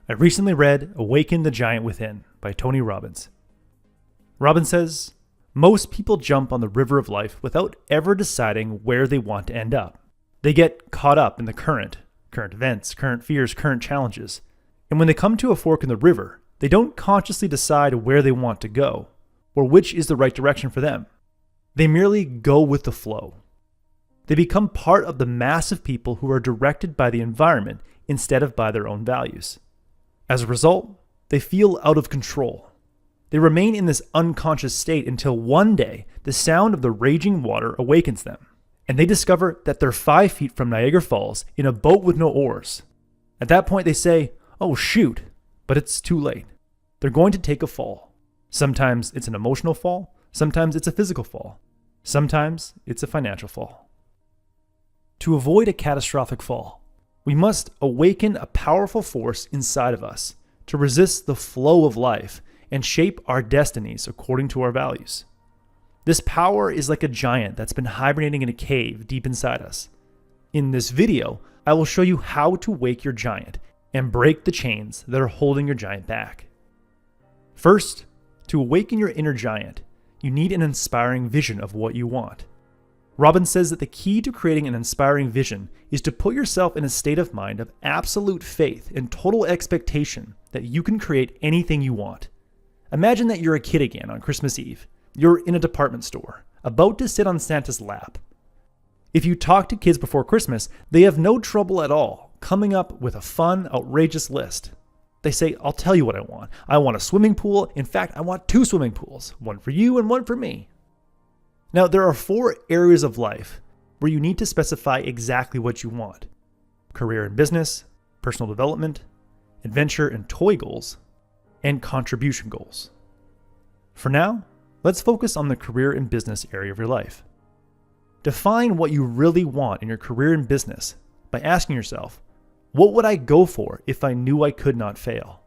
I recently read Awaken the Giant Within by Tony Robbins. Robbins says, most people jump on the river of life without ever deciding where they want to end up. They get caught up in the current events, current fears, current challenges. And when they come to a fork in the river, they don't consciously decide where they want to go or which is the right direction for them. They merely go with the flow. They become part of the mass of people who are directed by the environment instead of by their own values. As a result, they feel out of control. They remain in this unconscious state until one day the sound of the raging water awakens them, and they discover that they're 5 feet from Niagara Falls in a boat with no oars. At that point they say, oh shoot, but it's too late. They're going to take a fall. Sometimes it's an emotional fall, sometimes it's a physical fall, sometimes it's a financial fall. To avoid a catastrophic fall, we must awaken a powerful force inside of us to resist the flow of life and shape our destinies according to our values. This power is like a giant that's been hibernating in a cave deep inside us. In this video, I will show you how to wake your giant and break the chains that are holding your giant back. First, to awaken your inner giant, you need an inspiring vision of what you want. Robbins says that the key to creating an inspiring vision is to put yourself in a state of mind of absolute faith and total expectation that you can create anything you want. Imagine that you're a kid again on Christmas Eve. You're in a department store, about to sit on Santa's lap. If you talk to kids before Christmas, they have no trouble at all coming up with a fun, outrageous list. They say, I'll tell you what I want. I want a swimming pool. In fact, I want 2 swimming pools, one for you and one for me. Now, there are 4 areas of life where you need to specify exactly what you want: career and business, personal development, adventure and toy goals, and contribution goals. For now, let's focus on the career and business area of your life. Define what you really want in your career and business by asking yourself, what would I go for if I knew I could not fail?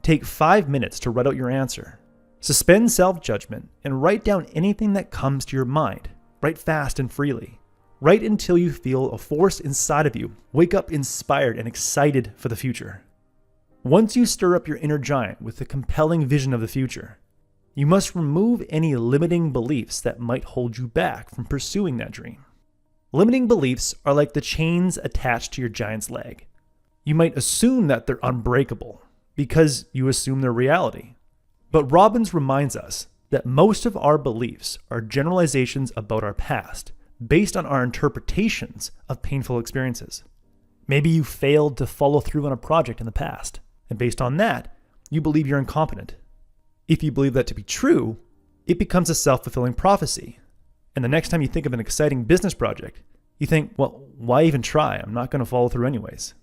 Take 5 minutes to write out your answer. Suspend self-judgment and write down anything that comes to your mind. Write fast and freely. Write until you feel a force inside of you wake up inspired and excited for the future. Once you stir up your inner giant with a compelling vision of the future, you must remove any limiting beliefs that might hold you back from pursuing that dream. Limiting beliefs are like the chains attached to your giant's leg. You might assume that they're unbreakable because you assume they're reality. But Robbins reminds us that most of our beliefs are generalizations about our past, based on our interpretations of painful experiences. Maybe you failed to follow through on a project in the past, and based on that, you believe you're incompetent. If you believe that to be true, it becomes a self-fulfilling prophecy. And the next time you think of an exciting business project, you think, well, why even try? I'm not going to follow through anyways.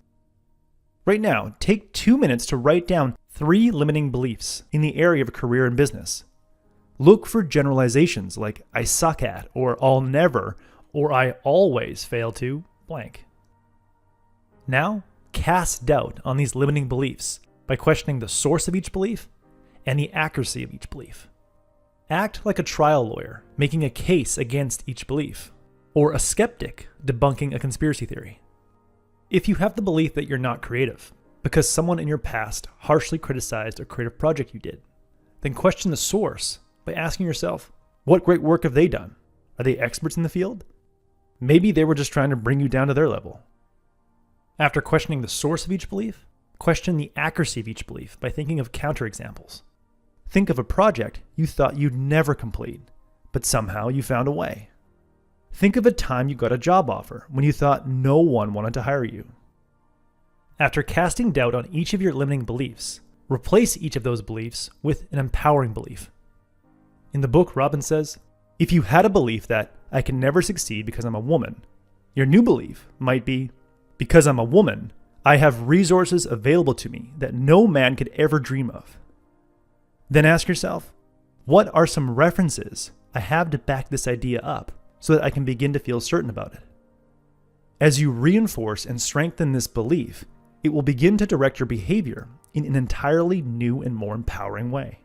Right now, take 2 minutes to write down 3 limiting beliefs in the area of career and business. Look for generalizations like I suck at, or I'll never, or I always fail to blank. Now, cast doubt on these limiting beliefs by questioning the source of each belief and the accuracy of each belief. Act like a trial lawyer, making a case against each belief, or a skeptic debunking a conspiracy theory. If you have the belief that you're not creative, because someone in your past harshly criticized a creative project you did, then question the source by asking yourself, what great work have they done? Are they experts in the field? Maybe they were just trying to bring you down to their level. After questioning the source of each belief, question the accuracy of each belief by thinking of counterexamples. Think of a project you thought you'd never complete, but somehow you found a way. Think of a time you got a job offer when you thought no one wanted to hire you. After casting doubt on each of your limiting beliefs, replace each of those beliefs with an empowering belief. In the book, Robbins says, if you had a belief that I can never succeed because I'm a woman, your new belief might be, because I'm a woman, I have resources available to me that no man could ever dream of. Then ask yourself, what are some references I have to back this idea up so that I can begin to feel certain about it? As you reinforce and strengthen this belief, it will begin to direct your behavior in an entirely new and more empowering way.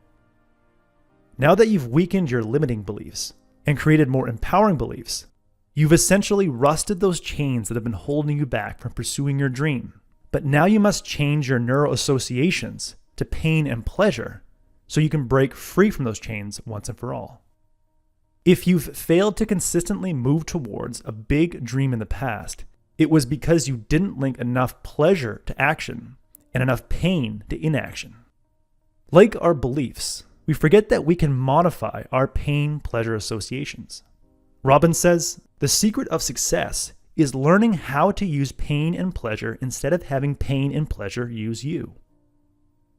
Now that you've weakened your limiting beliefs and created more empowering beliefs, you've essentially rusted those chains that have been holding you back from pursuing your dream But now you must change your neural associations to pain and pleasure so you can break free from those chains once and for all. If you've failed to consistently move towards a big dream in the past, it was because you didn't link enough pleasure to action and enough pain to inaction. Like our beliefs, we forget that we can modify our pain-pleasure associations. Robbins says, the secret of success is learning how to use pain and pleasure instead of having pain and pleasure use you.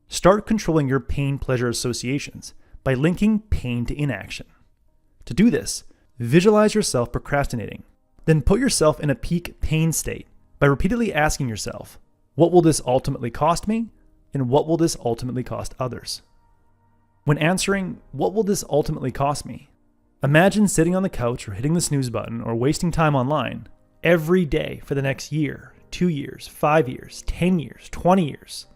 Start controlling your pain-pleasure associations by linking pain to inaction. To do this, visualize yourself procrastinating. Then put yourself in a peak pain state by repeatedly asking yourself, what will this ultimately cost me? And what will this ultimately cost others? When answering, what will this ultimately cost me? Imagine sitting on the couch or hitting the snooze button or wasting time online every day for the next year, 2 years, 5 years, 10 years, 20 years.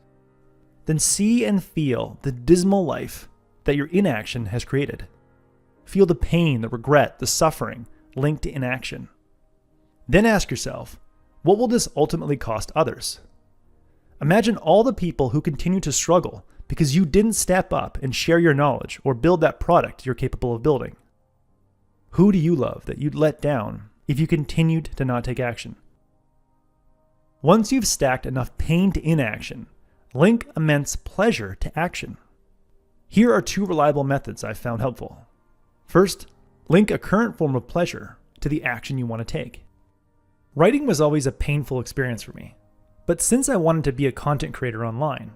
Then see and feel the dismal life that your inaction has created. Feel the pain, the regret, the suffering linked to inaction. Then ask yourself, what will this ultimately cost others? Imagine all the people who continue to struggle because you didn't step up and share your knowledge or build that product you're capable of building. Who do you love that you'd let down if you continued to not take action? Once you've stacked enough pain to inaction, link immense pleasure to action. Here are 2 reliable methods I've found helpful. First, link a current form of pleasure to the action you want to take. Writing was always a painful experience for me, but since I wanted to be a content creator online,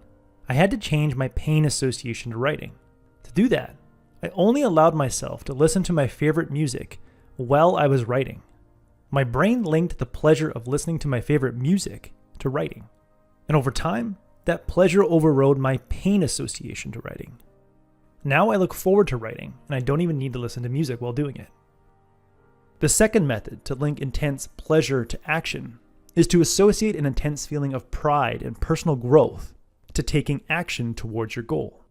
I had to change my pain association to writing. To do that, I only allowed myself to listen to my favorite music while I was writing. My brain linked the pleasure of listening to my favorite music to writing, and over time, that pleasure overrode my pain association to writing. Now I look forward to writing, and I don't even need to listen to music while doing it. The second method to link intense pleasure to action is to associate an intense feeling of pride and personal growth to taking action towards your goal.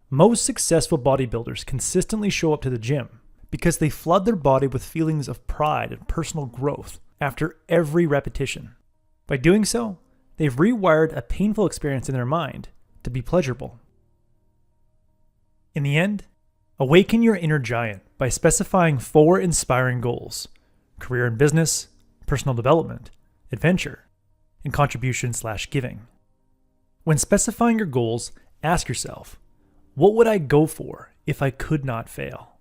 Most successful bodybuilders consistently show up to the gym because they flood their body with feelings of pride and personal growth after every repetition. By doing so, they've rewired a painful experience in their mind to be pleasurable. In the end, awaken your inner giant by specifying 4 inspiring goals: career and business, personal development, adventure, and contribution/giving. When specifying your goals, ask yourself, what would I go for if I could not fail?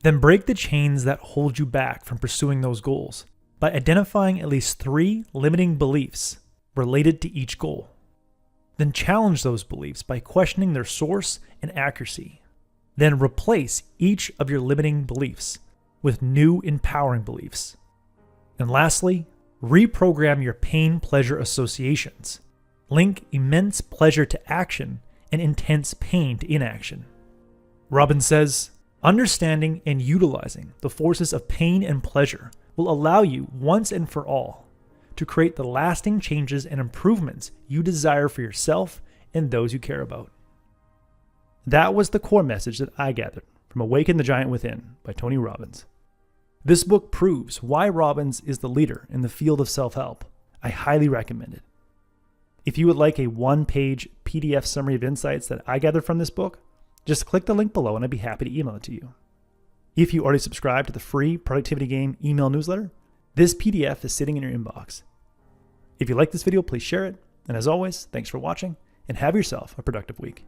Then break the chains that hold you back from pursuing those goals by identifying at least 3 limiting beliefs related to each goal. Then challenge those beliefs by questioning their source and accuracy. Then replace each of your limiting beliefs with new empowering beliefs. And lastly, reprogram your pain-pleasure associations. Link immense pleasure to action and intense pain to inaction. Robbins says, understanding and utilizing the forces of pain and pleasure will allow you once and for all to create the lasting changes and improvements you desire for yourself and those you care about. That was the core message that I gathered from Awaken the Giant Within by Tony Robbins. This book proves why Robbins is the leader in the field of self-help. I highly recommend it. If you would like a 1-page PDF summary of insights that I gathered from this book, just click the link below and I'd be happy to email it to you. If you already subscribe to the free Productivity Game email newsletter, this PDF is sitting in your inbox. If you like this video, please share it. And as always, thanks for watching and have yourself a productive week.